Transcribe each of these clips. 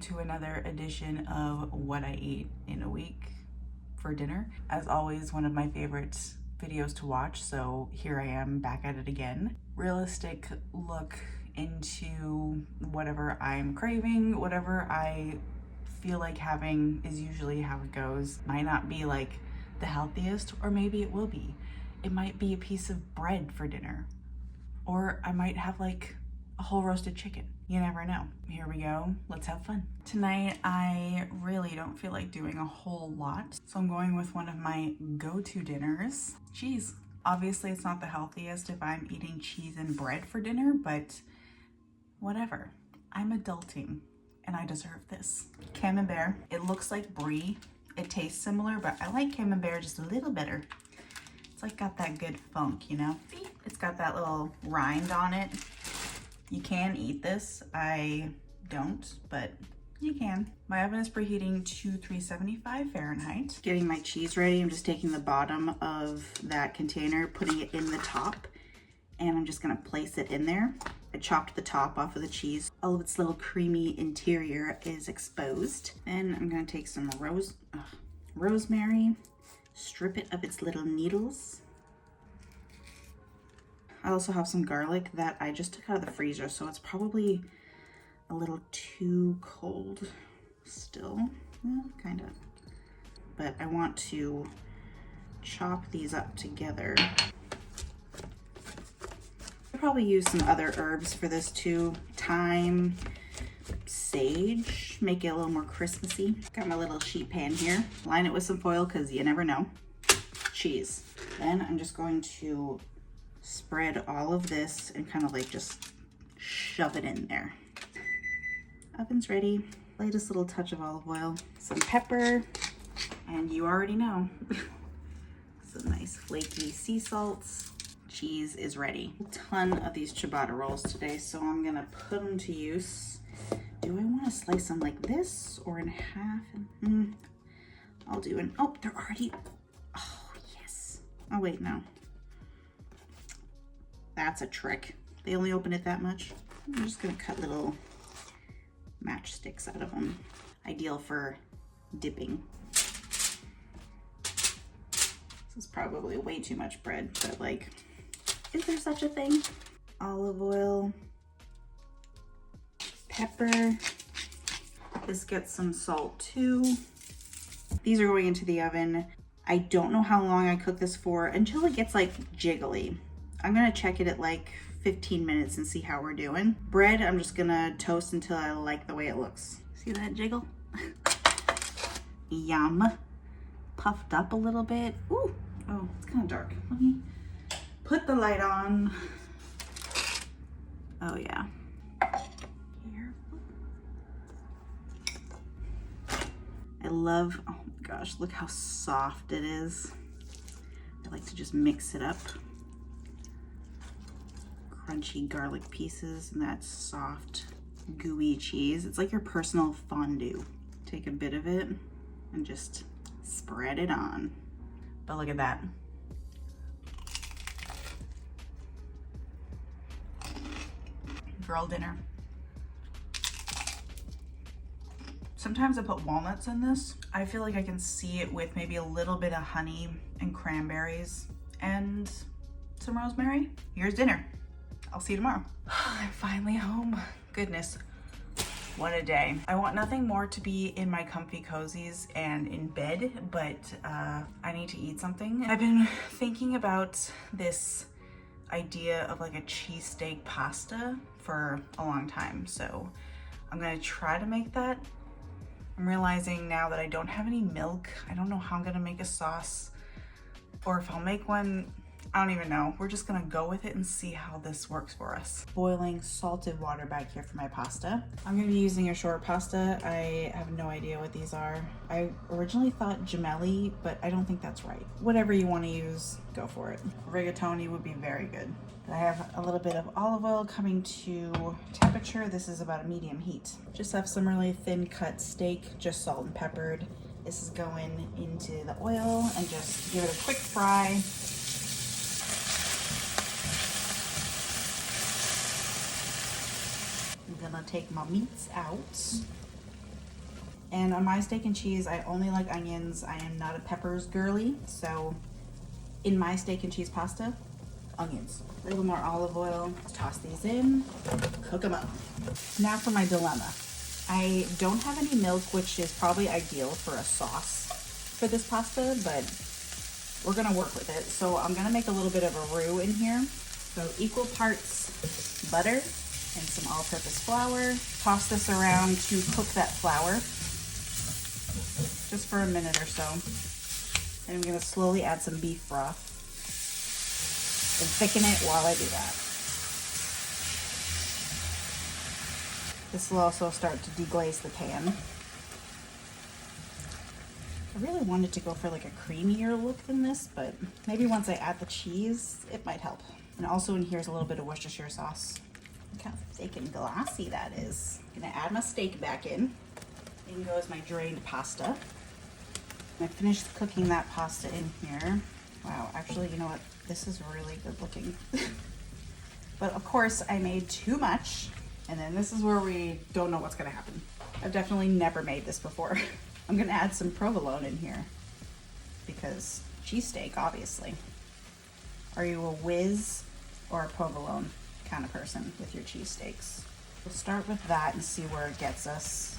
to another edition of What I Eat in a Week for dinner. As always, one of my favorite videos to watch, so here I am back at it again. Realistic look into whatever I'm craving, whatever I feel like having is usually how it goes. Might not be like the healthiest, or maybe it will be. It might be a piece of bread for dinner, or I might have like a whole roasted chicken. You never know. Here we go. Let's have fun. Tonight, I really don't feel like doing a whole lot, so I'm going with one of my go-to dinners, cheese. Obviously, it's not the healthiest if I'm eating cheese and bread for dinner, but whatever. I'm adulting, and I deserve this. Camembert. It looks like brie. It tastes similar, but I like Camembert just a little better. It's like got that good funk, you know? It's got that little rind on it. You can eat this. I don't, but you can. My oven is preheating to 375 Fahrenheit. Getting my cheese ready. I'm just taking the bottom of that container, putting it in the top, and I'm just gonna place it in there. I chopped the top off of the cheese. All of its little creamy interior is exposed. Then I'm gonna take some rosemary, strip it of its little needles. I also have some garlic that I just took out of the freezer, so it's probably a little too cold still. Well, kind of. But I want to chop these up together. I'll probably use some other herbs for this too. Thyme, sage, make it a little more Christmassy. Got my little sheet pan here. Line it with some foil because you never know. Cheese. Then I'm just going to spread all of this and kind of like just shove it in there. Oven's ready. Lightest little touch of olive oil, some pepper, and you already know, some nice flaky sea salts. Cheese is ready. A ton of these ciabatta rolls today, so I'm gonna put them to use. Do I want to slice them like this or in half? I'll do an, oh, they're already, oh yes. Oh wait, no. That's a trick. They only open it that much. I'm just gonna cut little matchsticks out of them. Ideal for dipping. This is probably way too much bread, but like, is there such a thing? Olive oil, pepper. This gets some salt too. These are going into the oven. I don't know how long I cook this for until it gets like jiggly. I'm gonna check it at like 15 minutes and see how we're doing. Bread, I'm just gonna toast until I like the way it looks. See that jiggle? Yum. Puffed up a little bit. Ooh, oh, it's kind of dark. Let me put the light on. Oh yeah. Here. I love, oh my gosh, look how soft it is. I like to just mix it up. Crunchy garlic pieces and that soft gooey cheese. It's like your personal fondue. Take a bit of it and just spread it on. But look at that. Girl dinner. Sometimes I put walnuts in this. I feel like I can see it with maybe a little bit of honey and cranberries and some rosemary. Here's dinner. I'll see you tomorrow. I'm finally home. Goodness, what a day. I want nothing more to be in my comfy cozies and in bed, but I need to eat something. I've been thinking about this idea of like a cheesesteak pasta for a long time, so I'm gonna try to make that. I'm realizing now that I don't have any milk. I don't know how I'm gonna make a sauce, or if I'll make one, I don't even know. We're just gonna go with it and see how this works for us. Boiling salted water back here for my pasta. I'm gonna be using a short pasta. I have no idea what these are. I originally thought gemelli, but I don't think that's right. Whatever you wanna use, go for it. Rigatoni would be very good. I have a little bit of olive oil coming to temperature. This is about a medium heat. Just have some really thin cut steak, just salt and peppered. This is going into the oil and just give it a quick fry. I'm gonna take my meats out. And on my steak and cheese, I only like onions. I am not a peppers girly, so in my steak and cheese pasta, onions. A little more olive oil, toss these in, cook them up. Now for my dilemma. I don't have any milk, which is probably ideal for a sauce for this pasta, but we're gonna work with it. So I'm gonna make a little bit of a roux in here. So equal parts butter and some all-purpose flour. Toss this around to cook that flour just for a minute or so. And I'm gonna slowly add some beef broth and thicken it while I do that. This will also start to deglaze the pan. I really wanted to go for like a creamier look than this, but maybe once I add the cheese, it might help. And also in here is a little bit of Worcestershire sauce. Look how thick and glossy that is. I'm gonna add my steak back in. In goes my drained pasta. I finished cooking that pasta in here. Wow, actually, you know what? This is really good looking. But of course, I made too much. And then this is where we don't know what's gonna happen. I've definitely never made this before. I'm gonna add some provolone in here because cheesesteak, obviously. Are you a whiz or a provolone kind of person with your cheesesteaks? We'll start with that and see where it gets us.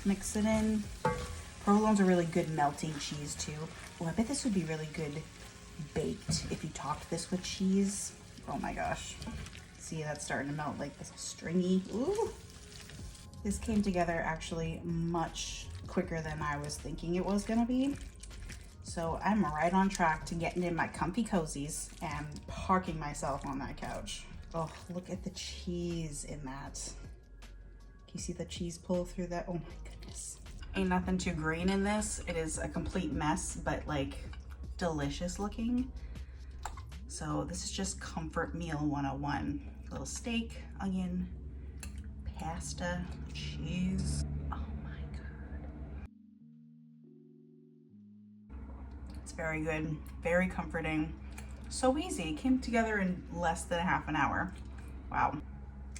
Mix it in. Provolone's a really good melting cheese too. Oh, I bet this would be really good baked if you topped this with cheese. Oh my gosh. See, that's starting to melt like this stringy. Ooh. This came together actually much quicker than I was thinking it was gonna be. So I'm right on track to getting in my comfy cozies and parking myself on that couch. Oh, look at the cheese in that. Can you see the cheese pull through that? Oh my goodness. Ain't nothing too green in this. It is a complete mess, but like delicious looking. So this is just comfort meal 101. A little steak, onion, pasta, cheese. Oh my God. It's very good, very comforting. So easy, it came together in less than a half an hour. Wow,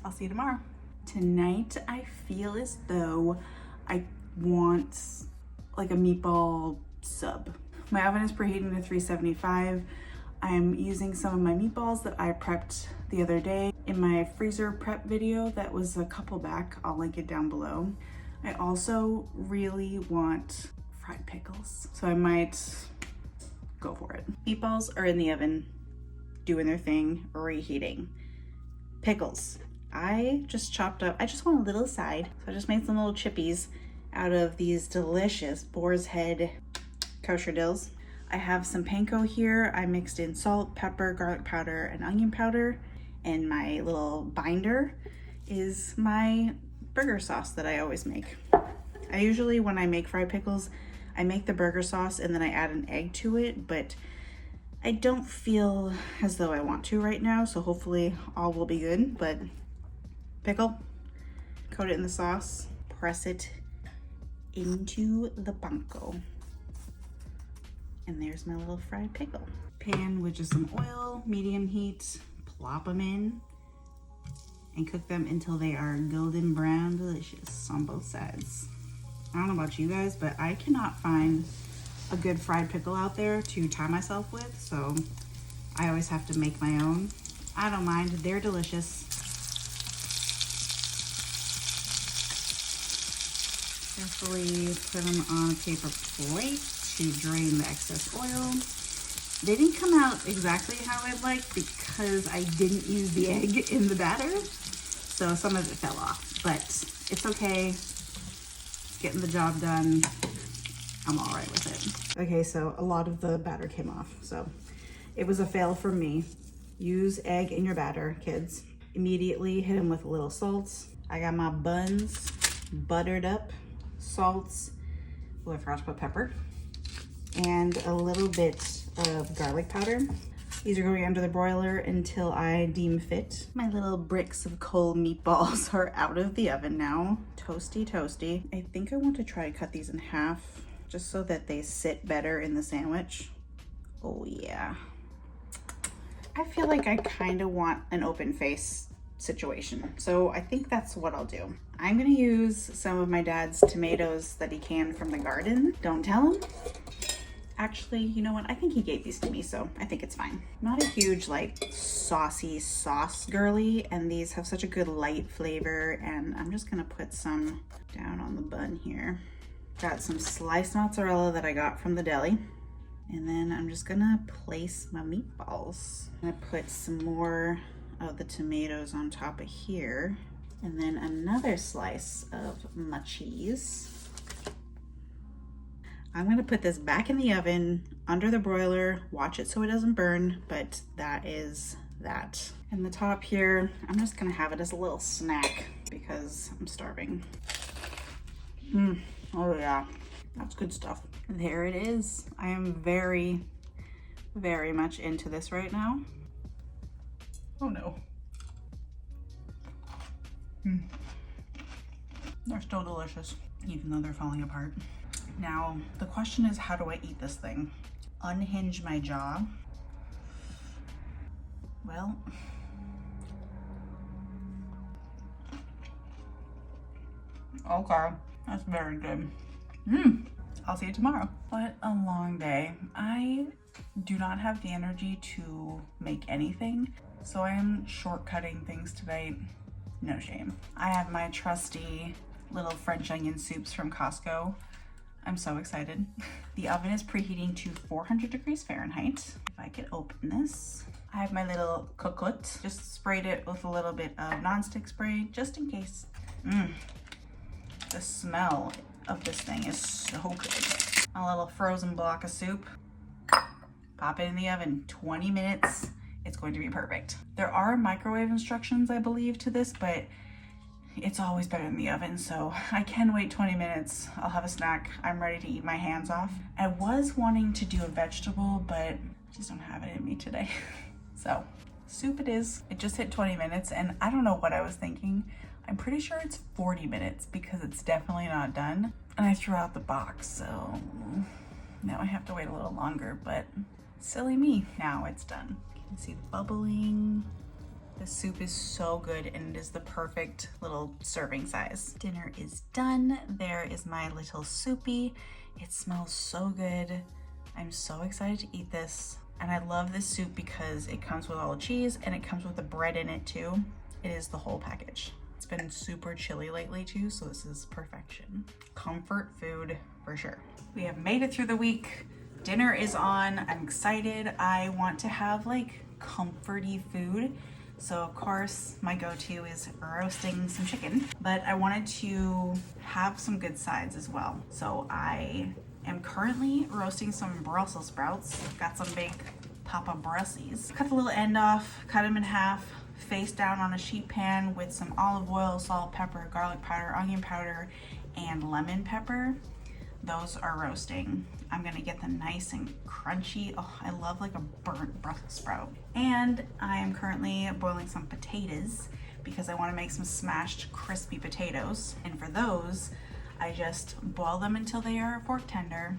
I'll see you tomorrow. Tonight, I feel as though I want like a meatball sub. My oven is preheating to 375. I'm using some of my meatballs that I prepped the other day in my freezer prep video that was a couple back. I'll link it down below. I also really want fried pickles, so I might go for it. Meatballs are in the oven, doing their thing, reheating. Pickles. I just chopped up, I just want a little side, so I just made some little chippies out of these delicious boar's head kosher dills. I have some panko here. I mixed in salt, pepper, garlic powder, and onion powder. And my little binder is my burger sauce that I always make. I usually, when I make fried pickles, I make the burger sauce and then I add an egg to it, but I don't feel as though I want to right now, so hopefully all will be good. But pickle, coat it in the sauce, press it into the panko. And there's my little fried pickle. Pan with just some oil, medium heat, plop them in, and cook them until they are golden brown delicious on both sides. I don't know about you guys, but I cannot find a good fried pickle out there to tie myself with, so I always have to make my own. I don't mind, they're delicious. Carefully put them on a paper plate to drain the excess oil. They didn't come out exactly how I'd like because I didn't use the egg in the batter, so some of it fell off, but it's okay. Getting the job done. I'm all right with it. Okay, so a lot of the batter came off, so it was a fail for me. Use egg in your batter, kids. Immediately hit them with a little salt. I got my buns buttered up, salts. Oh, I forgot to put pepper. And a little bit of garlic powder. These are going under the broiler until I deem fit. My little bricks of cold meatballs are out of the oven now. Toasty, toasty. I think I want to try to cut these in half just so that they sit better in the sandwich. Oh yeah. I feel like I kind of want an open face situation. So I think that's what I'll do. I'm gonna use some of my dad's tomatoes that he canned from the garden. Don't tell him. Actually, you know what? I think he gave these to me, so I think it's fine. Not a huge like saucy sauce girly, and these have such a good light flavor, and I'm just gonna put some down on the bun here. Got some sliced mozzarella that I got from the deli. And then I'm just gonna place my meatballs. I'm gonna put some more of the tomatoes on top of here. And then another slice of my cheese. I'm gonna put this back in the oven under the broiler, watch it so it doesn't burn, but that is that. And the top here, I'm just gonna have it as a little snack because I'm starving. Oh yeah, that's good stuff. There it is. I am very, very much into this right now. Oh no. They're still delicious, even though they're falling apart. Now, the question is, how do I eat this thing? Unhinge my jaw? Well, okay, that's very good. I'll see you tomorrow. What a long day. I do not have the energy to make anything, so I am shortcutting things tonight. No shame. I have my trusty little French onion soups from Costco. I'm so excited. The oven is preheating to 400 degrees Fahrenheit. If I could open this. I have my little cocotte. Just sprayed it with a little bit of nonstick spray, just in case. The smell of this thing is so good. A little frozen block of soup. Pop it in the oven, 20 minutes. It's going to be perfect. There are microwave instructions, I believe, to this, but it's always better in the oven, so I can wait 20 minutes. I'll have a snack. I'm ready to eat my hands off. I was wanting to do a vegetable, but I just don't have it in me today. So, soup it is. It just hit 20 minutes, and I don't know what I was thinking. I'm pretty sure it's 40 minutes because it's definitely not done. And I threw out the box, so now I have to wait a little longer, but silly me. Now it's done. You can see the bubbling. The soup is so good, and it is the perfect little serving size. Dinner is done. There is my little soupy. It smells so good. I'm so excited to eat this. And I love this soup because it comes with all the cheese and it comes with the bread in it too. It is the whole package. It's been super chilly lately too, so this is perfection. Comfort food for sure. We have made it through the week. Dinner is on. I'm excited. I want to have like comforty food. So of course my go-to is roasting some chicken, but I wanted to have some good sides as well. So I am currently roasting some Brussels sprouts. Got some big Papa Brussies. Cut the little end off, cut them in half, face down on a sheet pan with some olive oil, salt, pepper, garlic powder, onion powder, and lemon pepper. Those are roasting. I'm gonna get them nice and crunchy. Oh, I love like a burnt Brussels sprout. And I am currently boiling some potatoes because I wanna make some smashed crispy potatoes. And for those, I just boil them until they are fork tender,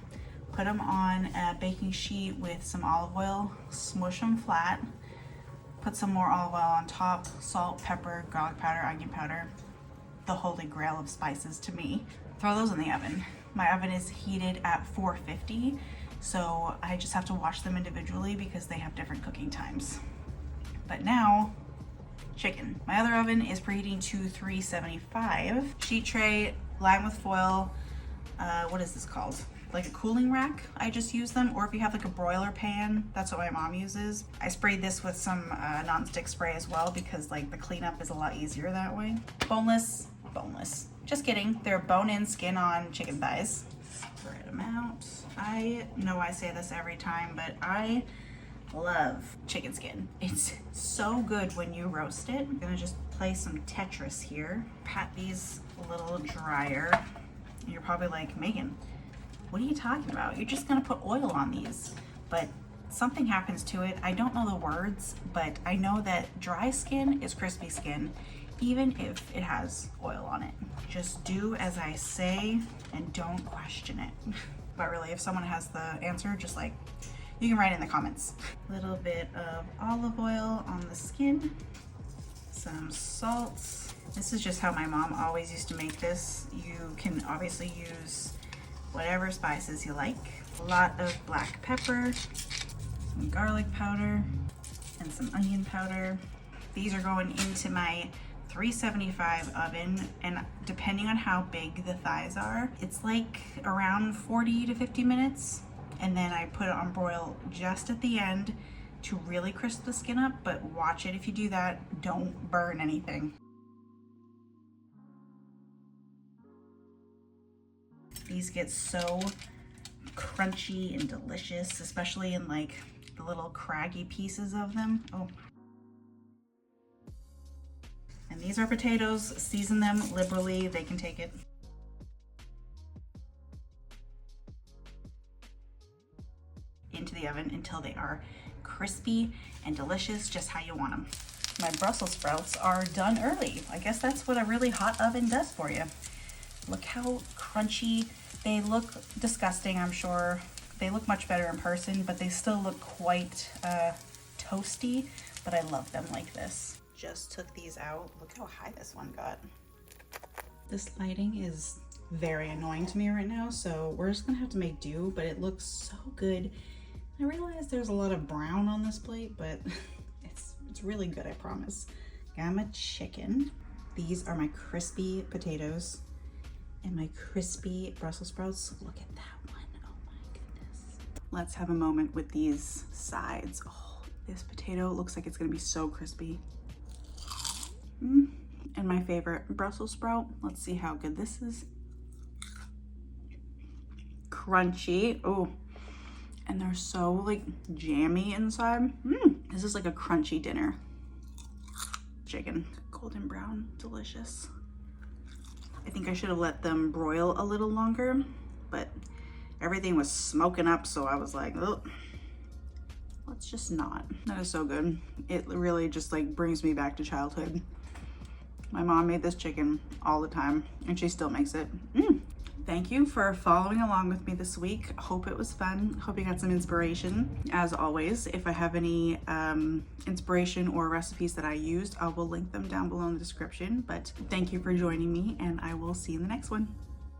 put them on a baking sheet with some olive oil, smush them flat, put some more olive oil on top, salt, pepper, garlic powder, onion powder, the holy grail of spices to me. Throw those in the oven. My oven is heated at 450, so I just have to wash them individually because they have different cooking times. But now, chicken. My other oven is preheating to 375. Sheet tray, lined with foil. What is this called? Like a cooling rack. I just use them, or if you have like a broiler pan, that's what my mom uses. I sprayed this with some non-stick spray as well because like the cleanup is a lot easier that way. Boneless. Just kidding. They're bone-in, skin-on chicken thighs. Spread them out. I know I say this every time, but I love chicken skin. It's so good when you roast it. I'm gonna just play some Tetris here. Pat these a little drier. You're probably like, Megan, what are you talking about? You're just gonna put oil on these. But something happens to it. I don't know the words, but I know that dry skin is crispy skin, even if it has oil on it. Just do as I say and don't question it. But really, if someone has the answer, just like, you can write in the comments. A little bit of olive oil on the skin. some salt. This is just how my mom always used to make this. You can obviously use whatever spices you like. A lot of black pepper, some garlic powder, and some onion powder. These are going into my 375 oven, and depending on how big the thighs are, it's like around 40 to 50 minutes. And then I put it on broil just at the end to really crisp the skin up, but watch it if you do that, don't burn anything. These get so crunchy and delicious, especially in like the little craggy pieces of them. Oh. And these are potatoes. Season them liberally. They can take it. Into the oven until they are crispy and delicious, just how you want them. My Brussels sprouts are done early. I guess that's what a really hot oven does for you. Look how crunchy. They look disgusting, I'm sure. They look much better in person, but they still look quite toasty, but I love them like this. Just took these out. Look how high this one got. This lighting is very annoying to me right now, so we're just gonna have to make do, but it looks so good. I realize there's a lot of brown on this plate, but it's really good, I promise. Got my chicken. These are my crispy potatoes and my crispy Brussels sprouts. Look at that one. Oh my goodness. Let's have a moment with these sides. Oh, this potato looks like it's gonna be so crispy. And my favorite Brussels sprout. Let's see how good this is. Crunchy. Oh, and they're so like jammy inside. This is like a crunchy dinner. Chicken, golden brown, delicious. I think I should have let them broil a little longer, but everything was smoking up, so I was like, oh, let's just not. That is so good. It really just like brings me back to childhood. My mom made this chicken all the time, and she still makes it. Thank you for following along with me this week. Hope it was fun. Hope you got some inspiration. As always, if I have any inspiration or recipes that I used, I will link them down below in the description. But thank you for joining me, and I will see you in the next one.